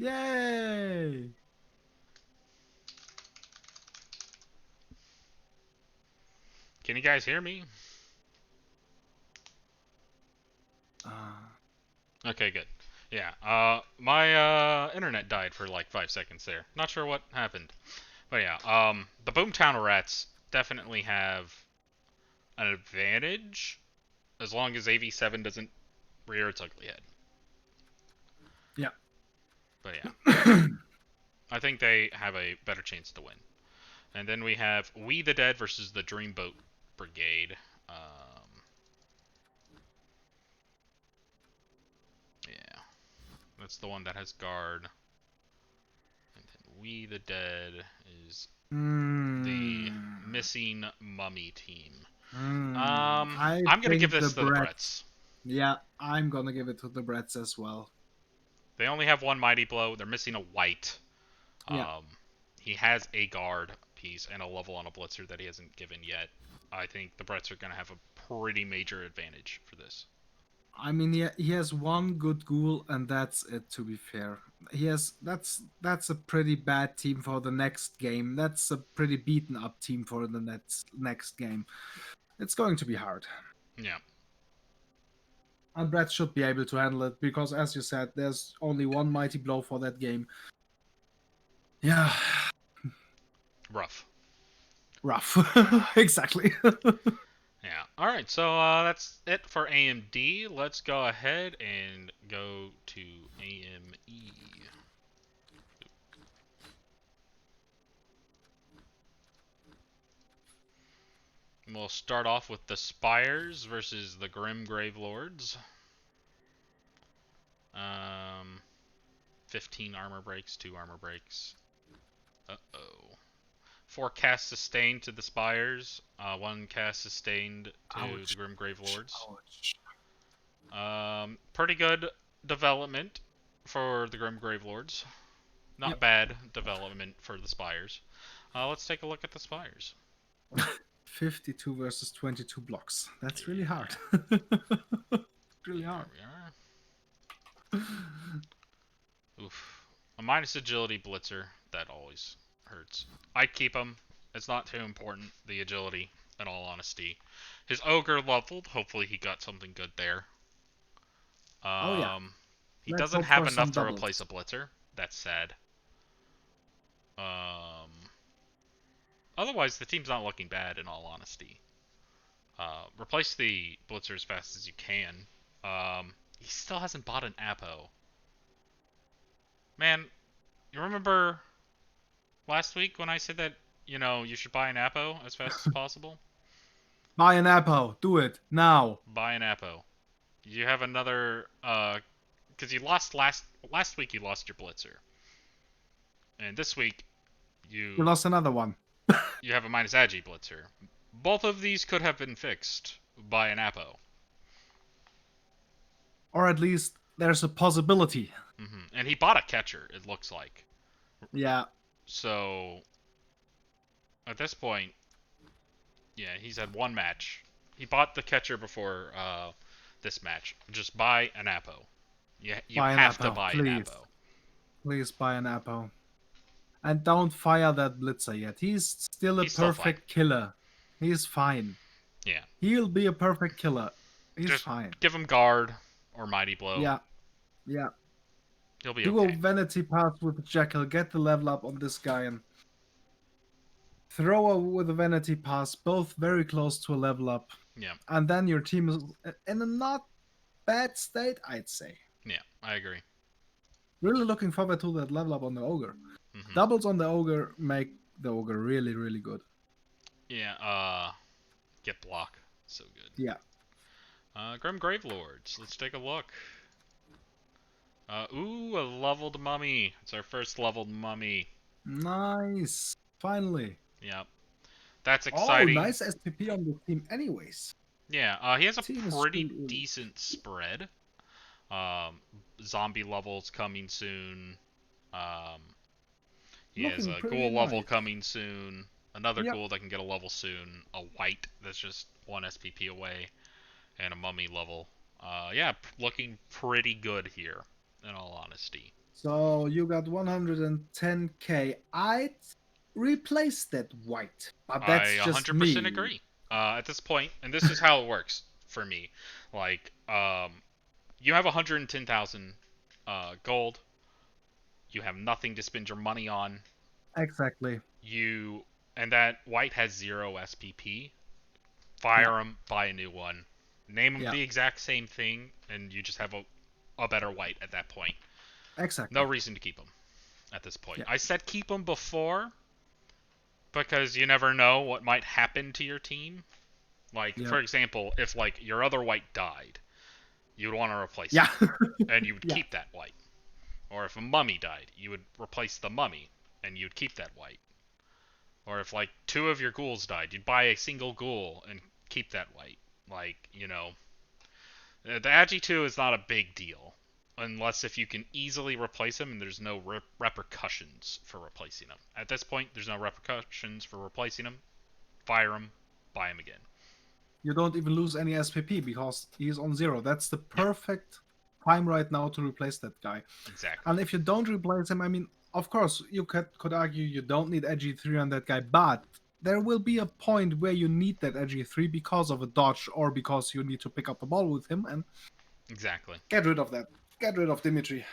Yay! Can you guys hear me? Okay, good. Yeah, my internet died for like 5 seconds there. Not sure what happened. But yeah, the Boomtown Rats definitely have an advantage as long as AV7 doesn't rear its ugly head. Yeah. But yeah, I think they have a better chance to win. And then we have We the Dead versus the Dreamboat Brigade. Yeah, that's the one that has guard. And then We the Dead is the missing mummy team. I I'm gonna give think the this to the Bretts. Bretts. Yeah, I'm gonna give it to the Bretts as well. They only have one mighty blow. They're missing a white. Yeah. He has a guard piece and a level on a blitzer that he hasn't given yet. I think the Bretts are gonna have a pretty major advantage for this. I mean, he has one good ghoul, and that's it. To be fair, that's a pretty bad team for the next game. That's a pretty beaten up team for the next game. It's going to be hard. Yeah. And Brett should be able to handle it because, as you said, there's only one mighty blow for that game. Yeah. Rough. Rough. Exactly. Yeah. All right. So that's it for AMD. Let's go ahead and go to AME. We'll start off with the Spires versus the Grim Gravelords. 15 armor breaks, 2 armor breaks. Uh-oh. 4 cast sustained to the Spires, 1 cast sustained to Ouch. the Grim Gravelords. Ouch. Pretty good development for the Grim Gravelords. Not bad development for the Spires. Let's take a look at the Spires. 52 versus 22 blocks. That's really hard. Really hard. There we are. Oof. A minus agility blitzer. That always hurts. I'd keep him. It's not too important, the agility, in all honesty. His ogre leveled. Hopefully he got something good there. Oh yeah. He Let's doesn't hope have for enough some to doubles. replace a blitzer. That's sad. Otherwise, the team's not looking bad, in all honesty. Replace the blitzer as fast as you can. He still hasn't bought an Apo. Man, you remember last week when I said that, you should buy an Apo as fast as possible? Buy an Apo. Do it now. Buy an Apo. You have another, because you lost last week. You lost your blitzer, and this week You you lost another one. you have a minus agi blitzer. Both of these could have been fixed by an Apo. Or at least there's a possibility. And he bought a catcher, it looks like. Yeah. So, at this point, yeah, he's had one match. He bought the catcher before this match. Just buy an Apo. You Buy an have to Apo, buy please. an Apo. Please buy an Apo. And don't fire that blitzer yet. He's still a He's still perfect killer. He's fine. Yeah. He'll be a perfect killer. He's Just fine. give him guard or mighty blow. Yeah. Yeah. He'll be Do okay. a vanity pass with the Jekyll. Get the level up on this guy and throw with a vanity pass. Both very close to a level up. Yeah. And then your team is in a not bad state, I'd say. Yeah, I agree. Really looking forward to that level up on the Ogre. Doubles on the Ogre make the Ogre really, really good. Yeah, get block. So good. Yeah. Grim Gravelords. Let's take a look. Ooh, a leveled mummy. It's our first leveled mummy. Nice. Finally. Yep. That's exciting. Oh, nice SPP on the team anyways. Yeah, he has a Team is pretty really- decent spread. Zombie levels coming soon. He has Looking a pretty ghoul level nice. coming soon. Another Yep. ghoul that can get a level soon. A white that's just 1 SPP away. And a mummy level. Yeah, looking pretty good here, in all honesty. So you got 110k. I'd replace that white, but that's I just 100% me. agree. At this point, and this is how it works for me. Like, you have 110,000 gold. You have nothing to spend your money on. Exactly. You and that white has 0 SPP. Yeah. Fire them, buy a new one. Name them Yeah. the exact same thing, and you just have a better white at that point. No Exactly. reason to keep them at this point. Yeah. I said keep them before because you never know what might happen to your team. Like, Yeah. for example, if like your other white died, you would want to replace Yeah. him, and you would Yeah. keep that white. Or if a mummy died, you would replace the mummy, and you'd keep that white. Or if like two of your ghouls died, you'd buy a single ghoul and keep that white. Like, the Agi 2 is not a big deal. Unless if you can easily replace him and there's no repercussions for replacing him. At this point, there's no repercussions for replacing him. Fire him, buy him again. You don't even lose any SPP because he's on 0. That's the Yeah, perfect time right now to replace that guy. exactly. And if you don't replace him, I mean, of course, you could argue you don't need edgy 3 on that guy, but there will be a point where you need that edgy 3 because of a dodge or because you need to pick up the ball with him and Exactly. get rid of that. Get rid of Dimitri.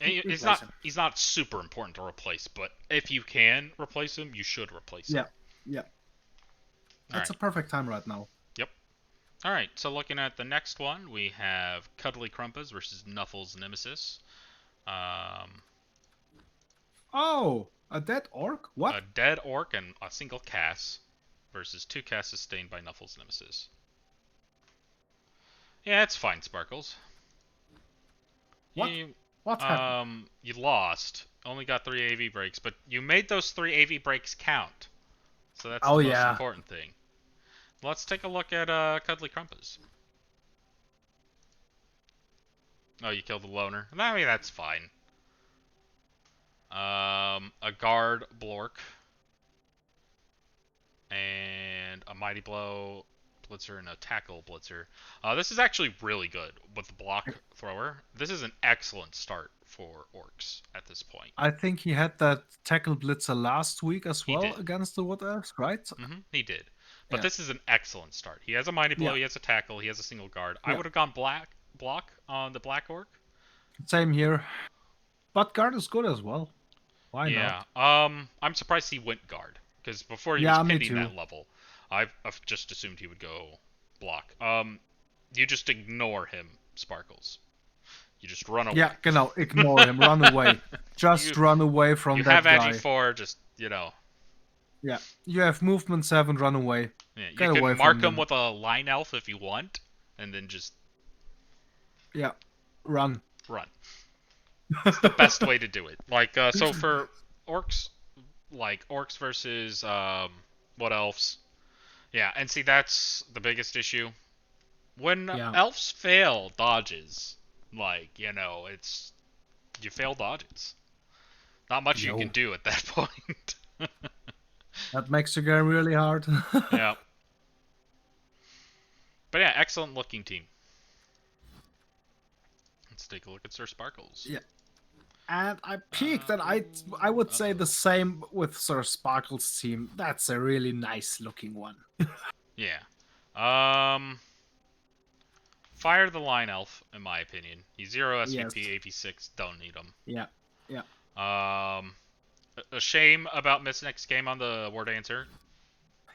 It's Replace not him. he's not super important to replace, but if you can replace him, you should replace him. Yeah. Yeah. All It's right. a perfect time right now. Yep. All right. So looking at the next one, we have Cuddly Crumpas versus Nuffles Nemesis. Um, Oh, a dead orc? a What? dead orc and a single Cass versus two Cass sustained by Nuffles Nemesis. Yeah, it's fine, Sparkles. What? You What happened? you lost. Only got 3 AV breaks, but you made those 3 AV breaks count. So that's the Oh most yeah. important thing. Let's take a look at Cuddly Crumpas. Oh, you killed the loner. I mean, that's fine. A guard Blork and a mighty blow blitzer and a tackle blitzer. This is actually really good with the block thrower. This is an excellent start for orcs at this point. I think he had that tackle blitzer last week as He well did. against the Wood Elves, right? He did. But Yeah. this is an excellent start. He has a mighty blow. Yeah. He has a tackle. He has a single guard. I Yeah. would have gone block on the black orc. Same here. But guard is good as well. Why Yeah. not? I'm surprised he went guard because before he was Yeah, me hitting too. that level, I've just assumed he would go block. You just ignore him, Sparkles. You just run Yeah, away. genau. Ignore him. Run away. you Just run away you from have that Agi guy. 4, just Yeah. You have movement 7, run away. yeah, you Get can away mark from him them. with a line elf if you want, and then just Yeah. Run. run. It's the best way to do it. Like so for orcs, like orcs versus what elves? Yeah, and see that's the biggest issue. When Yeah. elves fail dodges, like, it's you fail dodges. Not much you can Yo. do at that point. That makes the game really hard. Yeah. But yeah, excellent looking team. Let's take a look at Sir Sparkles. Yeah. And I peaked, and I would say the same with Sir Sparkle's team. That's a really nice looking one. Yeah. Um Fire the line elf, in my opinion. He's 0 Yes. SVP, AP6, don't need him. Yeah. Yeah. Um a shame about missing next game on the War Dancer,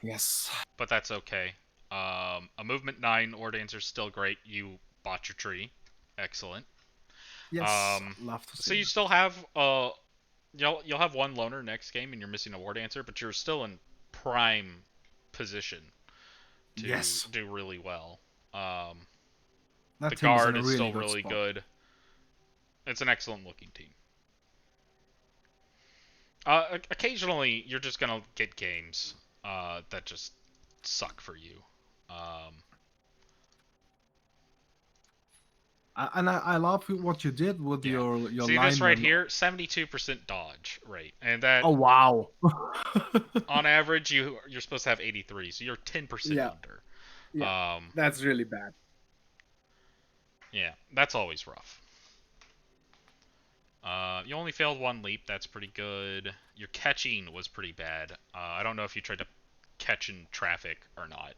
Yes. but that's okay. A movement 9 War Dancer's still great. You bought your tree. Excellent. Yes. Love to So see you it. still have you'll have one loner next game and you're missing a War Dancer, but you're still in prime position to Yes. do really well. The That team is in guard a is really still good really spot. good. It's an excellent looking team. Occasionally, you're just gonna get games that just suck for you. Um, And I love what you did with yeah. your See this right lineman. here, 72% dodge rate, and that Oh wow. on average you're supposed to have 83, so you're 10% Yeah. under. Yeah. Um, That's really bad. yeah, that's always rough. You only failed one leap. That's pretty good. Your catching was pretty bad. I don't know if you tried to catch in traffic or not,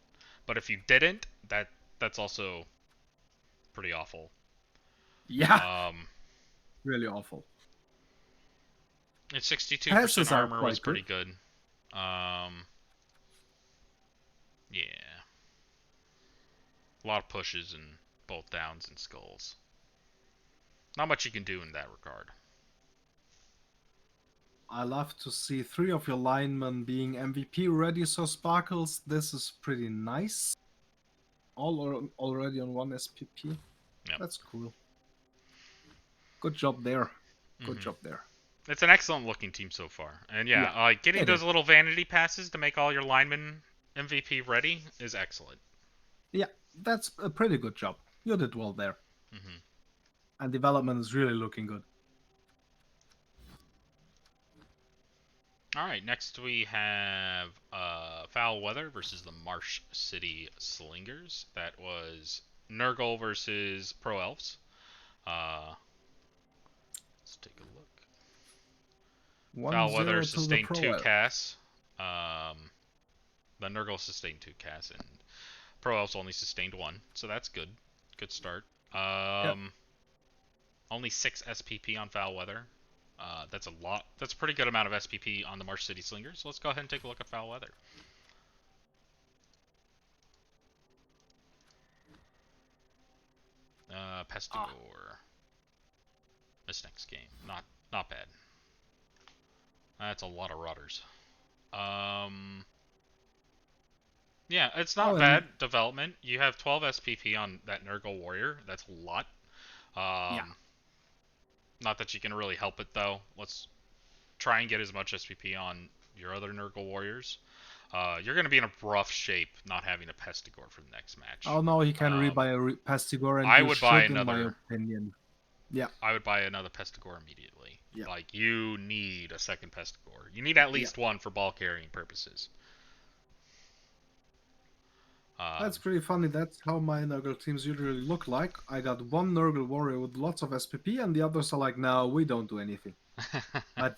but if you didn't, that's also pretty awful. Yeah, Um, really awful. and 62% Passes are armor was quite good. pretty good. Yeah, a lot of pushes and bolt downs and skulls. Not much you can do in that regard. I love to see 3 of your linemen being MVP ready, so Sparkles, this is pretty nice. Already on 1 SPP. Yep. That's cool. Good job there. Good hmm job there. It's an excellent looking team so far, and yeah, Yeah, getting it those is. little vanity passes to make all your linemen MVP ready is excellent. Yeah, that's a pretty good job. You did well there. hmm And development is really looking good. All right, next we have Foul Weather versus the Marsh City Slingers. That was Nurgle versus Pro Elves. Uh, let's take a look. One Foul Weather zero to the sustained Pro two Elf. casts. The Nurgle sustained two casts, and Pro Elves only sustained one, so that's good. Good start. Yep. Only 6 SPP on Foul Weather. That's a lot. That's a pretty good amount of SPP on the Marsh City Slingers. So let's go ahead and take a look at Foul Weather. Ah. Pestigore. This next game, not bad. That's a lot of rudders. Um, yeah, it's Oh, not and bad development. You have 12 SPP on that Nurgle Warrior. That's a lot. yeah. Um, not that you can really help it though. Let's try and get as much SPP on your other Nurgle Warriors. You're going to be in a rough shape not having a Pestigore for the next match. Oh no, he can Um, rebuy a Pastigore, and I you would buy should, in my another. opinion. Yeah. I would buy another Pestigore immediately. Yeah. Like you need a second Pestigore. You need at Yeah. least one for ball carrying purposes. That's Um, pretty funny. That's how my Nurgle teams usually look like. I got one Nurgle warrior with lots of SPP, and the others are like, no, we don't do anything. But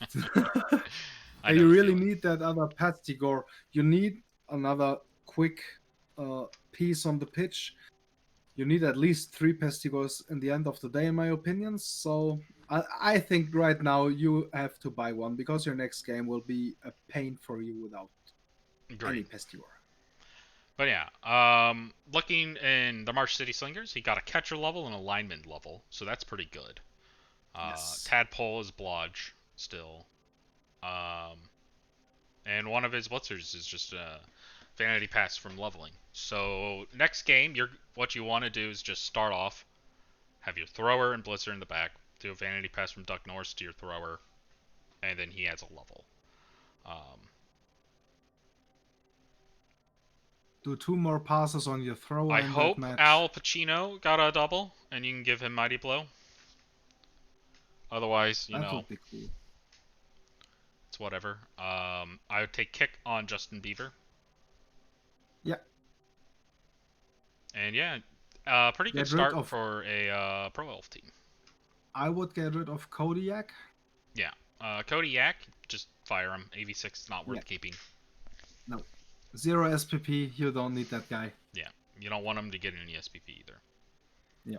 I know you the really feeling. need that other Pastigore. You need another quick piece on the pitch. You need at least 3 Pestigores in the end of the day, in my opinion. So I think right now you have to buy one because your next game will be a pain for you without Agreed. any Pestigore. But yeah, looking in the Marsh City Slingers, he got a catcher level and a lineman level, so that's pretty good. Yes. Tadpole is Blodge still. Um, and one of his blitzers is just a vanity pass from leveling. So next game, what you want to do is just start off, have your thrower and blitzer in the back, do a vanity pass from Duck Norse to your thrower, and then he has a level. Um, Do 2 more passes on your thrower I in that hope match. Al Pacino got a double, and you can give him Mighty Blow. Otherwise, That would be cool. it's whatever. I would take kick on Justin Bieber, Yeah. and yeah, pretty good Get rid start of. for a pro elf team. I would get rid of Kodiak. Yeah, Cody Yak, just fire him. AV6 is not Yeah. worth keeping. No. 0 SPP. You don't need that guy. Yeah, you don't want him to get any SPP either. Yeah.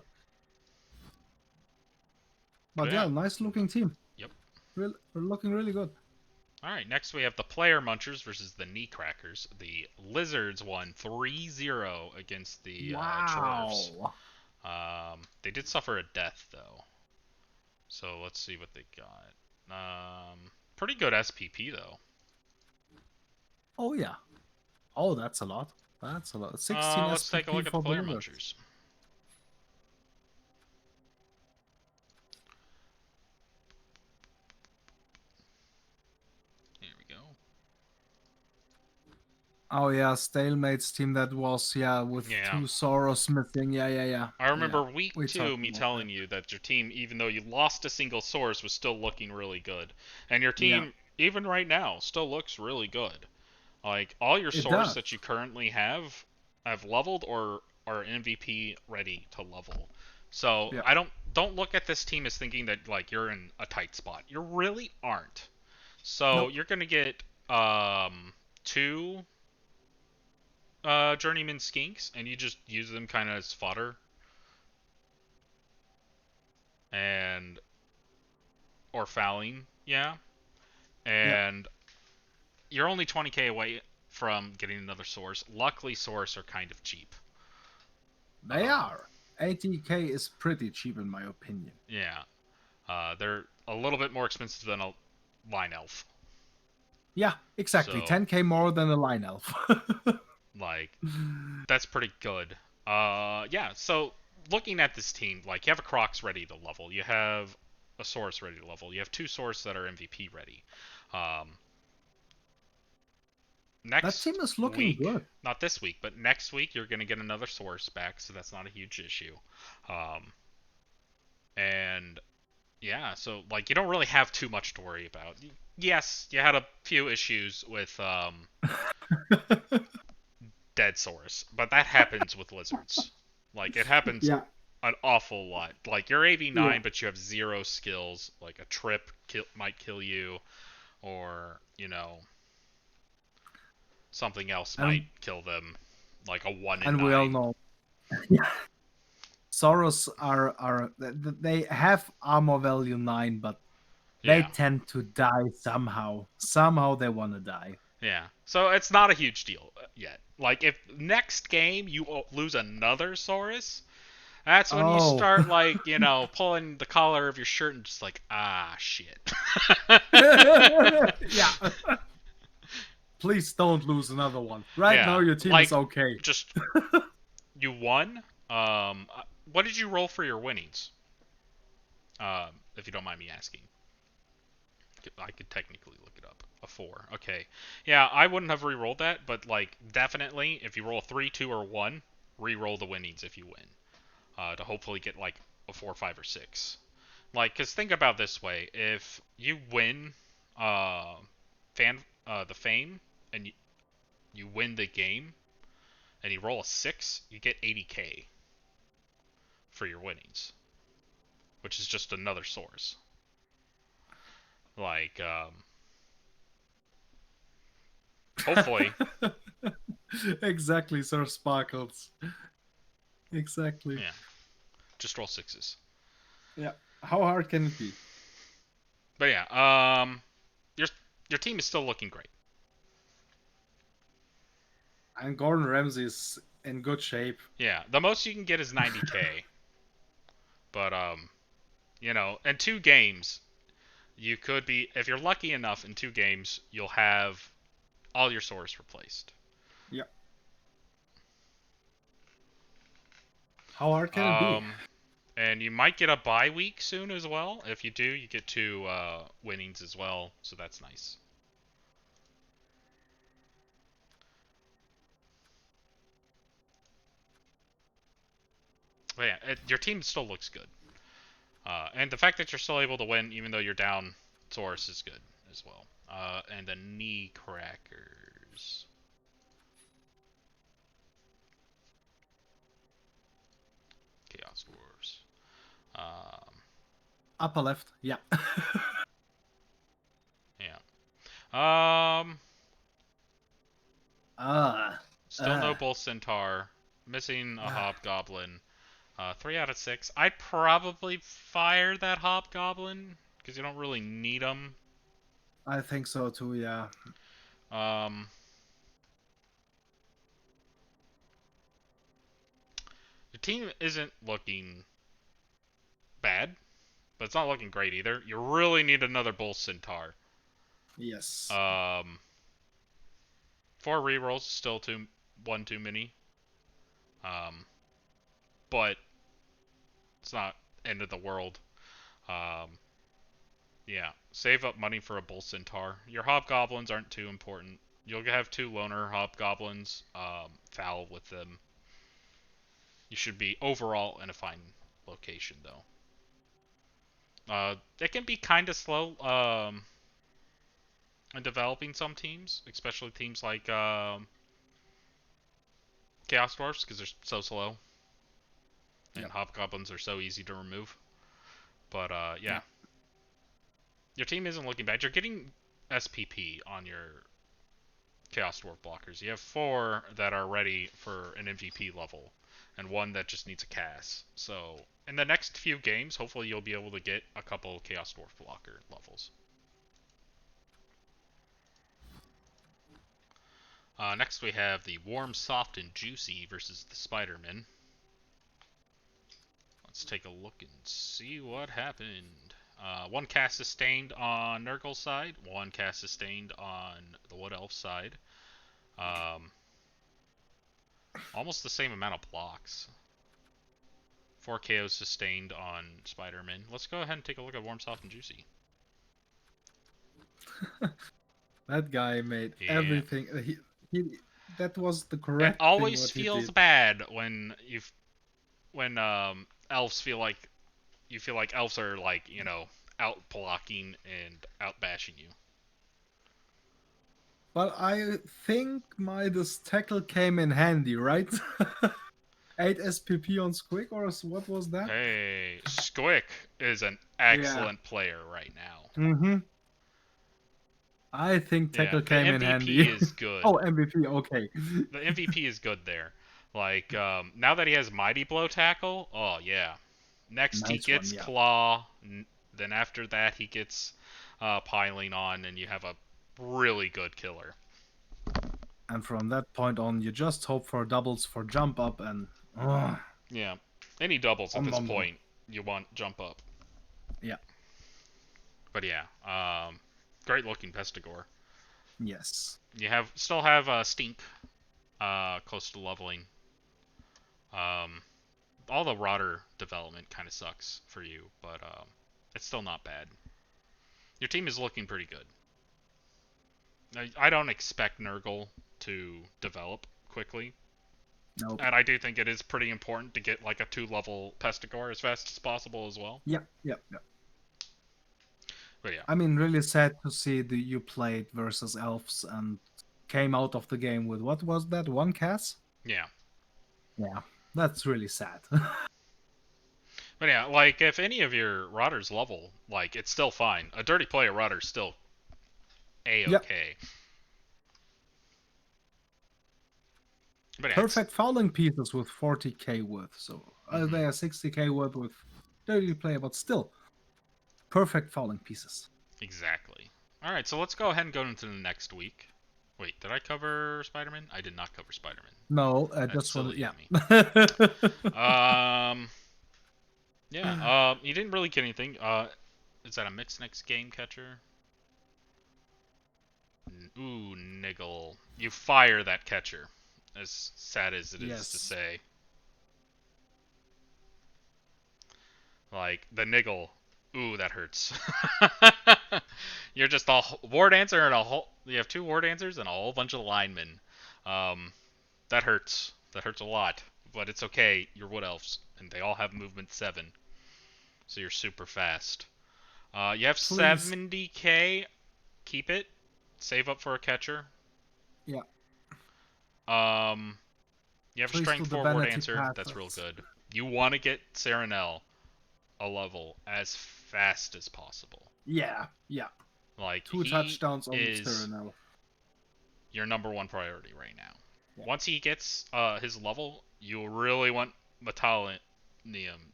But But yeah, yeah, nice looking team. yep. We're looking really good. All right, next we have the Player Munchers versus the Knee Crackers. The Lizards won 3-0 against the Chorfs. Wow. They did suffer a death though, so let's see what they got. Pretty good SPP though. Oh yeah. Oh, that's a lot. That's a lot. 16 Let's take a SPP look at the for the Player Lizards. Munchers. Here we go. Oh yeah, Stalemate's team that was, yeah, with Yeah, 2 Soros missing. Yeah. I Yeah. remember week We two talked me about that. telling you that your team, even though you lost a single source, was still looking really good, and your Yeah. team, even right now, still looks really good. Like all your It source does. that you currently have leveled or are MVP ready to level. So Yeah. I don't look at this team as thinking that like you're in a tight spot. You really aren't. So Nope. you're gonna get two journeyman skinks, and you just use them kind of as fodder, and or fouling, yeah. Yeah. And you're only 20k away from getting another source. Luckily, source are kind of cheap. They Um, are. 80k is pretty cheap in my opinion. yeah, they're a little bit more expensive than a line elf. Yeah, exactly. So 10k more than a line elf. like that's pretty good. Yeah. So looking at this team, like you have a Crocs ready to level, you have a Source ready to level, you have two Source that are MVP ready. Um, That Next team is looking week, good. not this week, but next week, you're going to get another Source back, so that's not a huge issue. Um, and yeah, so like you don't really have too much to worry about. Yes, you had a few issues with dead Source, but that happens with lizards. Like it happens Yeah. an awful lot. Like you're Yeah. AV9, but you have zero skills. Like a trip might kill you, or something else might And kill them, like a one in and we all nine. know. Yeah. Soros are they have armor value 9, but they Yeah, tend to die somehow. Somehow they want to die. yeah. So it's not a huge deal yet. Like if next game you lose another Saurus, that's when you Oh. start like pulling the collar of your shirt and just like shit. Yeah. Please don't lose another one. Right now Yeah, your team is like okay. just you won. What did you roll for your winnings? If you don't mind me asking, I could technically look it up. A 4. Okay. Yeah, I wouldn't have re-rolled that, but like definitely, if you roll a 3, 2, or 1, re-roll the winnings if you win, to hopefully get like a 4, 5, or 6. Like, cause think about this way: if you win, uh, the fame, and you win the game, and you roll a 6, you get 80k for your winnings, which is just another source. Like, hopefully, Exactly, Sir Sparkles. Exactly. yeah, just roll sixes. Yeah. How hard can it be? But yeah, your your team is still looking great. And Gordon Ramsay is in good shape. Yeah, the most you can get is 90k, but in 2 games, you could be, if you're lucky enough, in 2 games you'll have all your source replaced. Yeah. How hard can it be? Um, and you might get a bye week soon as well. If you do, you get 2 winnings as well, so that's nice. But yeah, your team still looks good. And the fact that you're still able to win, even though you're down source, is good as well. And the knee crackers. Chaos Wars. Upper left. Yeah. Yeah. Ah. Still no uh, Bull Centaur. Missing a uh, Hobgoblin. 3 out of 6. I'd probably fire that Hobgoblin because you don't really need them. I think so too, yeah. Um, the team isn't looking bad, but it's not looking great either. You really need another Bull Centaur. Yes. Um, 4 rerolls, still one too many. Um, but it's not end of the world. Um, yeah, save up money for a Bull Centaur. Your Hobgoblins aren't too important. You'll have 2 loner Hobgoblins. Foul with them. You should be overall in a fine location though. It can be kind of slow in developing some teams, especially teams like Chaos Dwarfs because they're so slow. and Yep. hobgoblins are so easy to remove. But yeah, Yeah. your team isn't looking bad. You're getting SPP on your Chaos Dwarf blockers. You have 4 that are ready for an MVP level, and 1 that just needs a cast. So in the next few games, hopefully you'll be able to get a couple Chaos Dwarf blocker levels. Next we have the Warm, Soft, and Juicy versus the Spider-Man. Let's take a look and see what happened. 1 cast sustained on Nurgle's side, 1 cast sustained on the Wood Elf side. Almost the same amount of blocks. 4 KOs sustained on Spider-Man. Let's go ahead and take a look at Warm, Soft, and Juicy. That guy made Yeah. everything. He that was the It correct thing always what he feels did. bad when elves feel like you feel like elves are like, out blocking and out bashing you. But I think Midas tackle came in handy, right? 8 SPP on Squig, or what was that? Hey, Squick is an Yeah. excellent player right now. Mm-hmm. I think Yeah, tackle the came in MVP handy. is good. Oh, MVP. Okay. The MVP is good there. Like, now that he has Mighty Blow tackle, oh yeah. Next he Nice one. gets Yeah. Claw, then after that he gets Piling On, and you have a really good killer. And from that point on, you just hope for doubles for jump up and. Oh, Yeah. Any doubles at this nom, nom. point, you want jump up. Yeah. But yeah, great looking Pestigore. Yes. You still have Stink close to leveling. Um, all the Rotter development kind of sucks for you, but it's still not bad. Your team is looking pretty good. I don't expect Nurgle to develop quickly, Nope. and I do think it is pretty important to get like a 2-level Pestigore as fast as possible as well. Yep. Yep. Yep. But yeah, I mean, really sad to see you played versus elves and came out of the game with what was that? 1 cast? yeah. Yeah. That's really sad. But yeah, like if any of your Rotters level, like it's still fine. A dirty player Rotter's still Yep. a-okay. But yeah, Perfect fouling pieces with 40k worth. So they are 60k worth with dirty player, but still perfect fouling pieces. exactly. All right, so let's go ahead and go into the next week. Wait, did I cover Spider-Man? I did not cover Spider-Man. No, I That's just want silly to. of me. Yeah. Yeah. You didn't really get anything. Is that a mixed next game catcher? Ooh, Niggle. You fire that catcher. As sad as it is to Yes. say. Like, the Niggle. Ooh, that hurts. You're just a war dancer and a whole. You have 2 war dancers and a whole bunch of linemen. Um, that hurts. That hurts a lot. But it's okay. You're wood elves, and they all have movement 7, so you're super fast. You have Please. 70k. Keep it. Save up for a catcher. Yeah. Um, you have a Please do strength the 4 war vanity dancer. That's real passes. good. You want to get Serenel a level as fast as possible. Yeah. Yeah. Like, 2 he touchdowns on is Cyrano. your #1 priority right now. Yeah. Once he gets his level, you really want Metallinium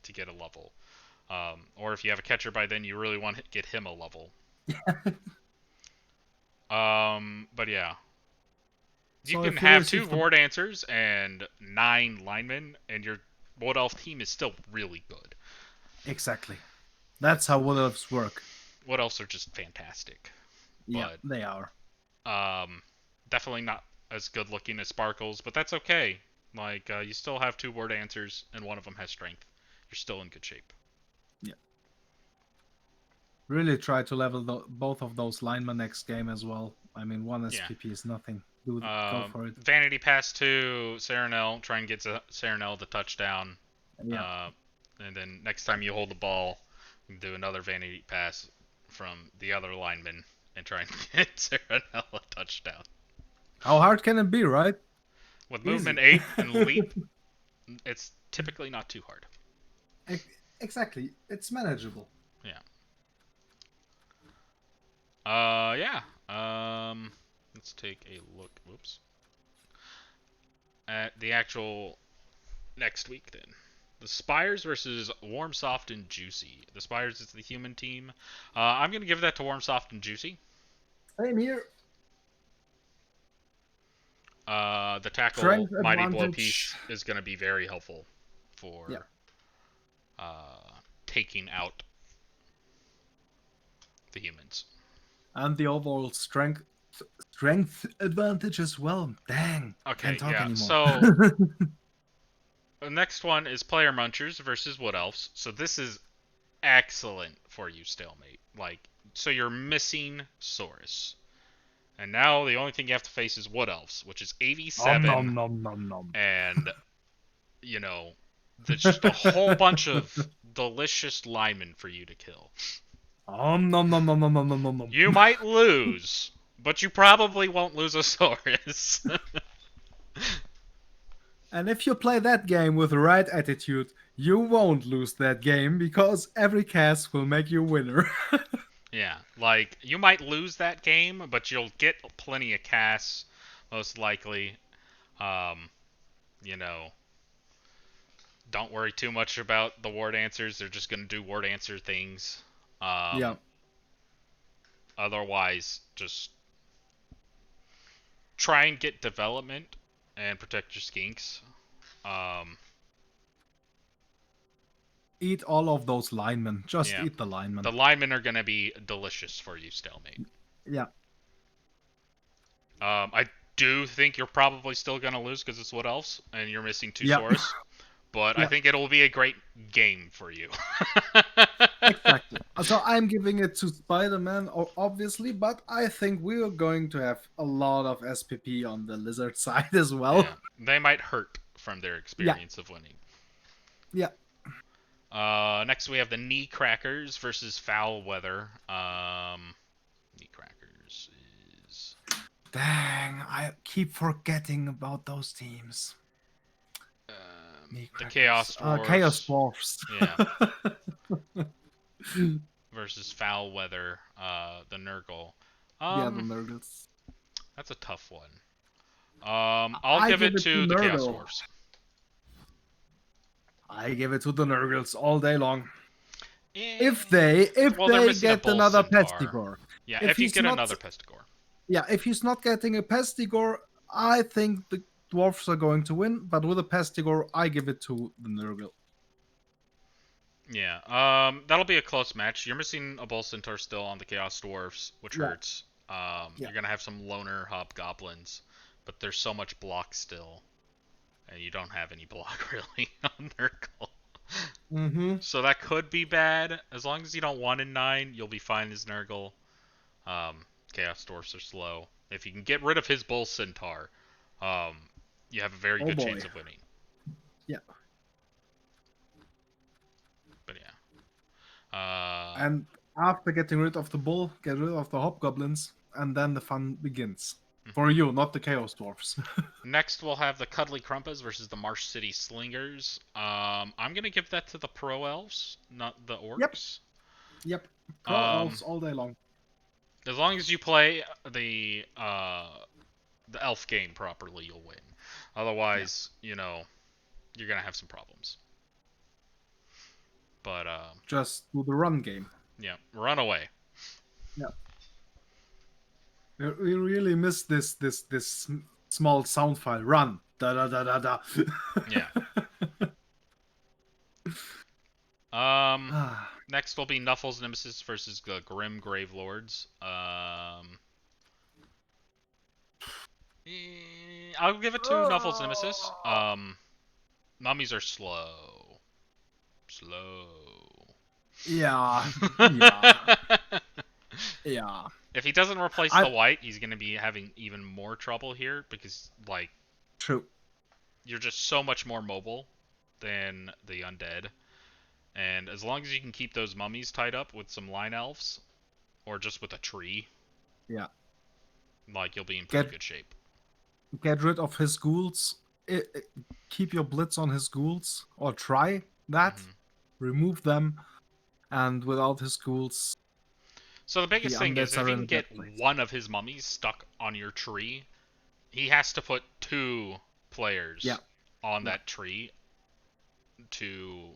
to get a level. Or if you have a catcher by then, you really want to get him a level. But yeah. You So can if you have 2 receive the War Dancers and 9 linemen, and your Wood Elf team is still really good. exactly, that's how wood elves work. Wood Elves are just fantastic. Yeah, But they are. definitely not as good looking as Sparkles, but that's okay. Like, you still have 2 War Dancers, and one of them has strength. You're still in good shape. Yeah. Really try to level both of those linemen next game as well. I mean, 1 Yeah. SPP is nothing. Go for it. Vanity pass to Serenel. Try and get Serenel the touchdown. Yeah. And then next time you hold the ball, do another vanity pass from the other lineman and try and get Serenel a touchdown. How hard can it be, right? With Easy. movement 8 and leap, it's typically not too hard. Exactly. It's manageable. Yeah. Yeah. Let's take a look. Whoops. At the actual next week then. The Spires versus Warm, Soft, and Juicy. The Spires is the human team. I'm gonna give that to Warm, Soft, and Juicy. Same here. The tackle Strength Mighty Blow advantage. piece is gonna be very helpful Yeah. for taking out the humans. And the overall strength advantage as well. Dang. Can't Okay, talk yeah. anymore. So the next one is Player Munchers versus Wood Elves. So this is excellent for you, Stalemate. Like, so you're missing Saurus. And now the only thing you have to face is Wood Elves, which is Nom nom 87, nom nom nom. and, you know, there's just a whole bunch of delicious linemen for you to kill. Nom nom nom nom nom nom nom nom. You might lose, but you probably won't lose a Saurus. And if you play that game with the right attitude, you won't lose that game because every cast will make you winner. Yeah, like, you might lose that game, but you'll get plenty of casts, most likely. Um, you know, don't worry too much about the ward answers. They're just going to do ward answer things. Yeah. Otherwise, just try and get development and protect your skinks. Eat all of those linemen. Just Yeah. eat the linemen. The linemen are going to be delicious for you, Stalemate. Yeah. I do think you're probably still going to lose because it's Wood Elves and you're missing two Yeah. Saurus. But I think it'll be a great game for you. Exactly. So I'm giving it to Spider-Man, obviously, but I think we're going to have a lot of SPP on the Lizard side as well. Yeah, they might hurt from their experience of winning. Yeah. Next we have the Knee Crackers versus Foul Weather. Knee Crackers is... Dang, I keep forgetting about those teams. the Chaos Dwarfs. Chaos Dwarfs. Yeah. Versus Foul Weather, the Nurgle. Yeah, the Nurgles. That's a tough one. I'll give it to the Chaos Nurgle. Dwarfs. I give it to the Nurgles all day long. If they're they get another Pestigore. Yeah, if you get another Pestigore. Yeah, if he's not getting a Pestigore, I think the Dwarfs are going to win, but with a Pestigore, I give it to the Nurgle. Yeah, that'll be a close match. You're missing a Bull Centaur still on the Chaos Dwarfs, which hurts. You're gonna have some loner hobgoblins, but there's so much block still, and you don't have any block really on Nurgle. So that could be bad. As long as you don't 1 in 9, you'll be fine as Nurgle. Chaos Dwarfs are slow. If you can get rid of his Bull Centaur, you have a very good chance of winning. Yeah. But yeah. And after getting rid of the bull, get rid of the hobgoblins, and then the fun begins. For you, not the Chaos Dwarfs. Next, we'll have the Cuddly Krumpas versus the Marsh City Slingers. I'm gonna give that to the Pro Elves, not the Orcs. Yep. Pro Elves all day long. As long as you play the Elf game properly, you'll win. Otherwise, you know, you're gonna have some problems. But just do the run game. Yeah, run away. Yeah. We really miss this small sound file. Run. Da da da da da. Yeah. Next will be Nuffle's Nemesis versus the Grim Grave Lords. I'll give it to Nuffle's Nemesis. Mummies are slow. Yeah. Yeah. Yeah. If he doesn't replace the white, he's going to be having even more trouble here because, like, true, you're just so much more mobile than the undead. And as long as you can keep those mummies tied up with some line elves, or just with a tree, yeah, like, you'll be in pretty good shape. Get rid of his ghouls. Keep your blitz on his ghouls, or try that. remove them, and without his ghouls, So the the biggest thing is undeads if are you in can a bad get place. one of his mummies stuck on your tree, he has to put two Yeah, players on yeah. that tree to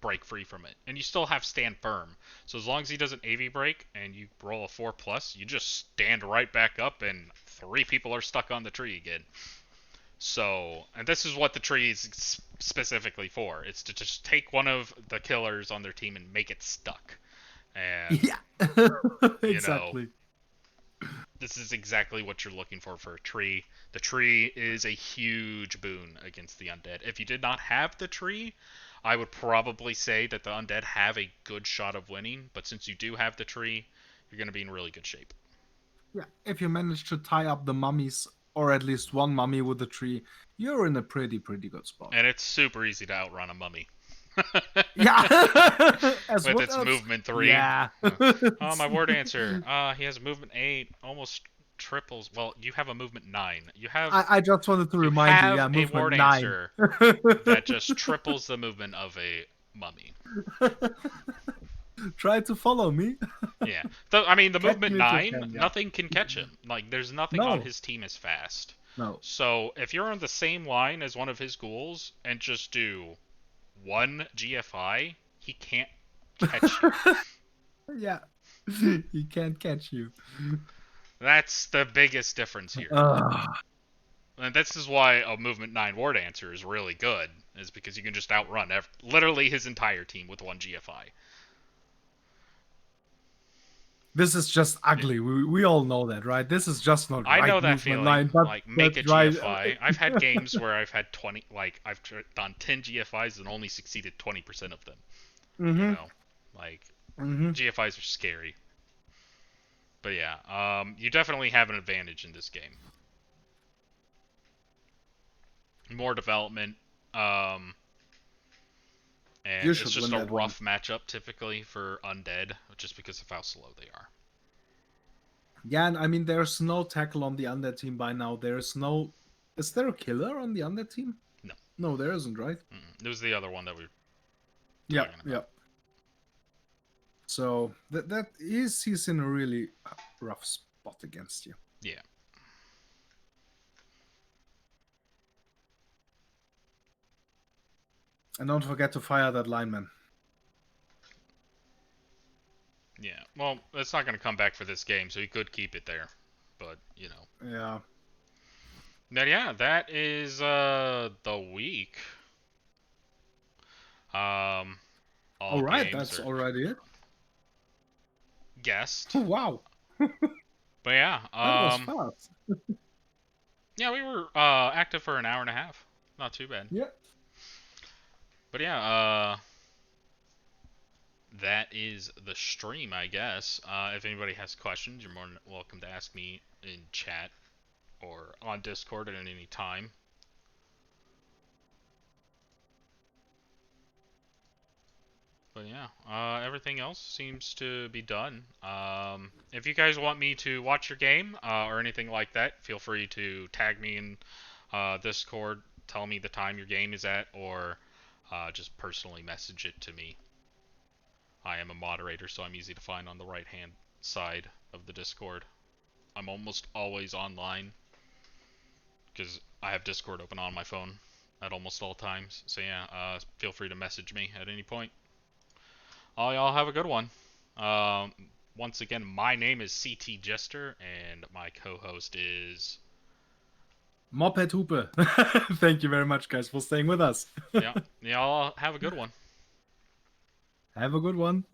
break free from it. And you still have stand firm. So as long as he doesn't AV break and you roll a 4 plus, you just stand right back up and three people are stuck on the tree again. So, and this is what the tree is specifically for. It's to just take one of the killers on their team and make it stuck. And, Yeah, you know, exactly. this is exactly what you're looking for a tree. The tree is a huge boon against the undead. If you did not have the tree, I would probably say that the undead have a good shot of winning, but since you do have the tree, you're going to be in really good shape. Yeah, if you manage to tie up the mummies, or at least one mummy with the tree, you're in a pretty good spot. And it's super easy to outrun a mummy. Yeah, as With what its else? movement 3. Yeah. Oh, my ward answer. He has movement 8, almost triples. Well, you have a movement 9. I just wanted to You remind you, yeah, have a movement ward 9. answer that just triples the movement of a mummy. Try to follow me. Yeah. I mean, the Catch movement me if you 9, can, yeah. nothing can catch him. Like, there's nothing on No, his team as fast. no. So, if you're on the same line as one of his ghouls and just do one GFI, he can't catch you. Yeah. He can't catch you. That's the biggest difference here. Ugh. And this is why a movement 9 ward answer is really good, is because you can just outrun literally his entire team with one GFI. This is just Yeah. ugly. We all know that, right? This is just not I know right that movement line, feeling. but Like, make a that's right. GFI. I've had games where I've had 20, like, I've done 10 GFIs and only succeeded 20% of them. You Mm-hmm. know? Like, Mm-hmm. GFIs are scary. But yeah, you definitely have an advantage in this game. More development, You and it's should just win a that one. rough matchup typically for undead, just because of how slow they are. Yeah, and I mean, there's no tackle on the undead team by now. There's no. Is there a killer on the undead team? No. No, there isn't, right? It was the other one that we were Yeah, talking yeah. about. So that is he's in a really rough spot against you. Yeah. And don't forget to fire that lineman. Yeah. Well, it's not going to come back for this game, so he could keep it there. But, you know. Yeah. But yeah, that is the week. All All right, games that's are already it. guessed. Wow, But yeah, that was fast. yeah, we were active for an hour and a half. Not too bad. Yeah. But yeah, that is the stream, I guess. If anybody has questions, you're more than welcome to ask me in chat or on Discord at any time. But yeah, everything else seems to be done. If you guys want me to watch your game or anything like that, feel free to tag me in Discord, tell me the time your game is at, or just personally message it to me. I am a moderator, so I'm easy to find on the right-hand side of the Discord. I'm almost always online because I have Discord open on my phone at almost all times. So yeah, feel free to message me at any point. All y'all have a good one. Once again, my name is CT Jester, and my co-host is... Moped Hupe. Thank you very much, guys, for staying with us. Yeah, y'all have a good one. Have a good one.